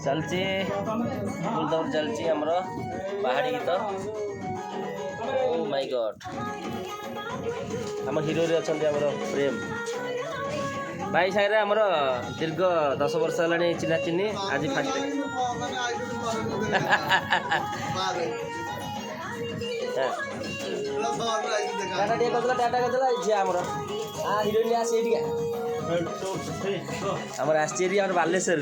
चलती दौड़ चलती हमरो पहाड़ी गीत ओ माय गॉड आम हिरो रे अछंती हमरो प्रेम भाई सागरे हमरो दीर्घ 10 वर्ष हलानी चिन्हा चिन्नी आज फास्ट टाटा टे कदला इच्छा हमरो आ हिरोइन आसी एटिका हमर आश्चर्य हमर बालेश्वर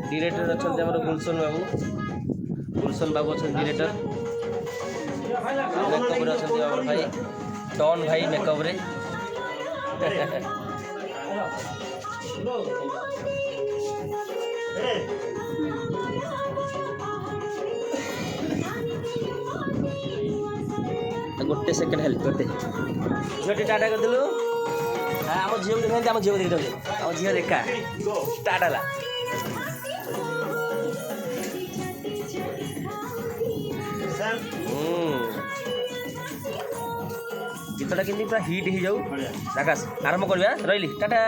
डिरेक्टर अच्छा गुलशन बाबू अच्छा डिरेक्टर मेकअप अच्छा भाई टॉन भाई मेकअप रे गोटे सेकेंड हेल्प गोटे झील टाटा करदेलु आम झील देखते आम झील देखते आम झील देखा टाटा ला गीतटा केमती पूरा हिट हो जाऊ आकाश आरंभ करवा रही टाटा।